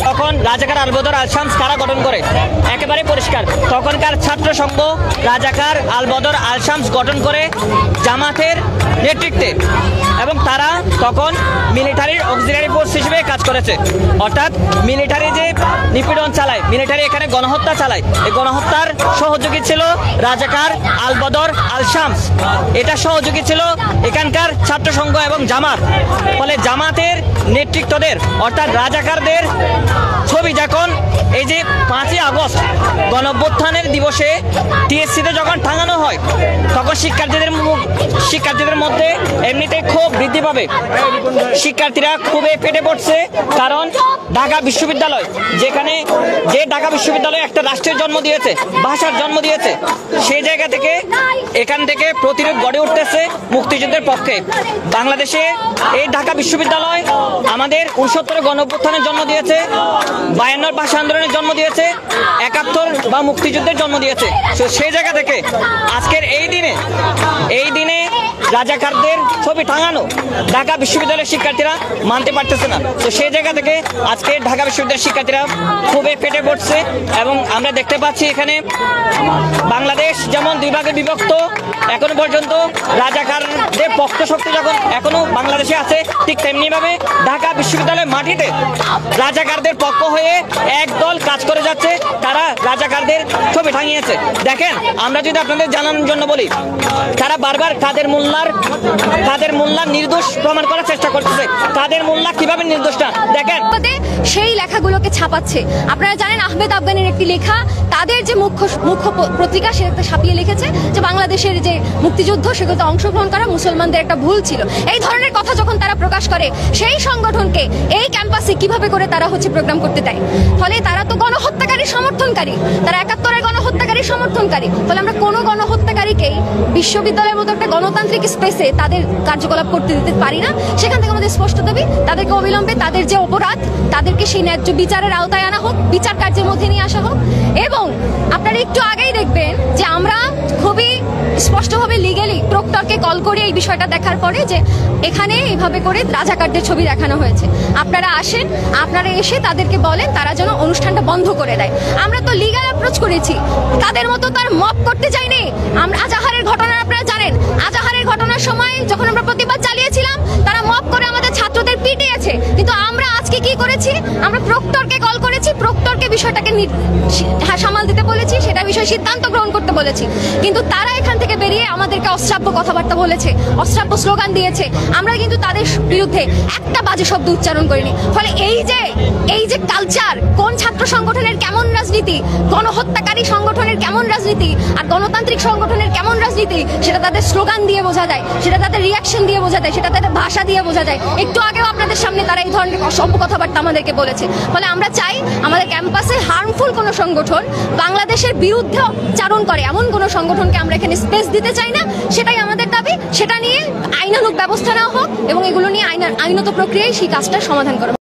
তখন রাজাকার আলবদর আল শামস কারা গঠন করে? একেবারে পরিষ্কার, তখনকার ছাত্র সংঘ রাজাকার আলবদর আল শামস গঠন করে জামাতের নেতৃত্বে, এবং তারা তখন মিলিটারির অক্সিলারি ফোর্স হিসেবে কাজ করেছে। অর্থাৎ মিলিটারি যে নিপীড়ন চালায়, মিলিটারি এখানে গণহত্যা চালায়, এই গণহত্যার সহযোগী ছিল রাজাকার আলবদর আল শামস। এটা সহযোগী ছিল এখানকার ছাত্র সংঘ এবং জামাত। ফলে জামাতের নেতৃত্বদের অর্থাৎ রাজাকারদের ছবি যখন এই যে 5ই আগস্ট গণঅভ্যুত্থানের দিবসে টিএসসিতে যখন টাঙানো হয়, তখন শিক্ষার্থীদের মধ্যে এমনিতেই ক্ষোভ বৃদ্ধি পাবে। শিক্ষার্থীরা খুবই ফেটে পড়ছে, কারণ ঢাকা বিশ্ববিদ্যালয় যে ঢাকা বিশ্ববিদ্যালয় একটা রাষ্ট্রের জন্ম দিয়েছে, ভাষার জন্ম দিয়েছে, সেই জায়গা থেকে এখান থেকে প্রতিরোধ গড়ে উঠতেছে মুক্তিযুদ্ধের পক্ষে। বাংলাদেশে এই ঢাকা বিশ্ববিদ্যালয় আমাদের 69 গণঅভ্যুত্থানের জন্ম দিয়েছে, 52 ভাষা আন্দোলনের জন্ম দিয়েছে, 71 বা মুক্তিযুদ্ধের জন্ম দিয়েছে। তো সেই জায়গা থেকে আজকের এই দিনে রাজাকারদের ছবি টাঙানো ঢাকা বিশ্ববিদ্যালয়ের শিক্ষার্থীরা মানতে পারতেছে না। তো সেই জায়গা থেকে আজকে ঢাকা বিশ্ববিদ্যালয়ের শিক্ষার্থীরা খুবই ফেটে পড়ছে, এবং আমরা দেখতে পাচ্ছি এখানে বাংলাদেশ যেমন 2 ভাগে বিভক্ত, এখনো পর্যন্ত রাজাকারদের পক্ষ শক্তি যখন এখনো বাংলাদেশে আছে, ঠিক তেমনি ভাবে ঢাকা বিশ্ববিদ্যালয়ের মাটিতে রাজাকারদের পক্ষ হয়ে একদল কাজ করে যাচ্ছে, তারা রাজাকারদের ছবি টাঙিয়েছে। দেখেন, আমরা যদি আপনাদের জানানোর জন্য বলি, তারা বারবার কাদের মোল্লার নির্দোষ প্রমাণ করার চেষ্টা করতেছে। কাদের মোল্লা কিভাবে নির্দোষ না, দেখেন সেই লেখাগুলোকে ছাপাচ্ছে। আপনারা জানেন আহমেদ আফগানের একটি লেখা তাদের যে মুখ্য পত্রিকা সেটা ছাপিয়ে লিখেছে যে বাংলাদেশের যে মুক্তিযুদ্ধ সেগুলোতে অংশগ্রহণ করা মুসলমানদের একটা ভুল ছিল। এই ধরনের কথা যখন তারা প্রকাশ করে, সেই সংগঠনকে এই ক্যাম্পাসে কিভাবে করে তারা প্রোগ্রাম করতে দেয়? ফলে তারা তো গণহত্যাকারী সমর্থনকারী, তারা 71-এর গণহত্যাকারী সমর্থনকারী। ফলে আমরা কোনো গণহত্যাকারীকেই বিশ্ববিদ্যালয়ের মতো একটা গণতান্ত্রিক স্পেসে তাদের কার্যকলাপ করতে দিতে পারি না। সেখান থেকে আমাদের স্পষ্ট দাবি, তাদেরকে অবিলম্বে তাদের যে অপরাধ, তাদেরকে সেই ন্যায্য বিচারের আওতায় আনা হোক, বিচার কার্যের মধ্যে নিয়ে আসা হোক। এবং আপনারা একটু আগেই দেখবেন যে আমরা খুবই স্পষ্টভাবে লিগ্যালি প্রক্টরকে কল করে এই বিষয়টা দেখার পরে যে এখানে এইভাবে করে রাজাকারদের ছবি দেখানো হয়েছে, আপনারা আসেন, আপনারা এসে তাদেরকে বলেন তারা যেন অনুষ্ঠানটা বন্ধ করে দেয়। আমরা তো লিগ্যাল অ্যাপ্রোচ করেছি, তাদের মতো তার মব করতে চাইনি। আমরা আজাহারের ঘটনা আপনারা জানেন, আজাহারের ঘটনার সময় যখন আমরা প্রতিবাদ চালিয়েছিলাম, তারা মব করে আমাদের ছাত্রদের পিটিয়েছে। কিন্তু আমরা আজকে কি করেছি? আমরা প্রক্টরকে কল করেছি, প্রক্টরকে বিষয়টাকে সামাল দিতে বলেছি, সেটা বিষয়ে সিদ্ধান্ত গ্রহণ করতে বলেছি। কিন্তু তারা এখান থেকে বেরিয়ে আমাদেরকে অশ্রাব্য কথাবার্তা বলেছে, অশ্রাব্য স্লোগান দিয়েছে। আমরা কিন্তু তাদের বিরুদ্ধে একটা বাজে শব্দ উচ্চারণ করিনি। ফলে এই যে কালচার, কোন ছাত্র সংগঠনের কেমন রাজনীতি, গণহত্যাকারী সংগঠনের কেমন রাজনীতি, আর গণতান্ত্রিক সংগঠনের কেমন রাজনীতি, সেটা তাদের স্লোগান দিয়ে বোঝা যায়, সেটা তাদের রিয়াকশন দিয়ে বোঝা যায়, সেটা তাদের ভাষা দিয়ে বোঝা যায়। একটু আগেও আপনাদের সামনে তারা এই ধরনের অসভ্য কথাবার্তা আমাদেরকে বলেছে। ফলে আমরা চাই আমাদের ক্যাম্পাসে হার্মফুল কোনো সংগঠন, বাংলাদেশের বিরুদ্ধে চারণ করে এমন কোনো সংগঠনকে আমরা এখানে স্পেস দিতে চাই না। সেটাই আমাদের দাবি। সেটা নিয়ে আইনানুগ ব্যবস্থা নেওয়া হোক এবং এগুলো নিয়ে আইনত প্রক্রিয়ায় সেই কাজটা সমাধান করা।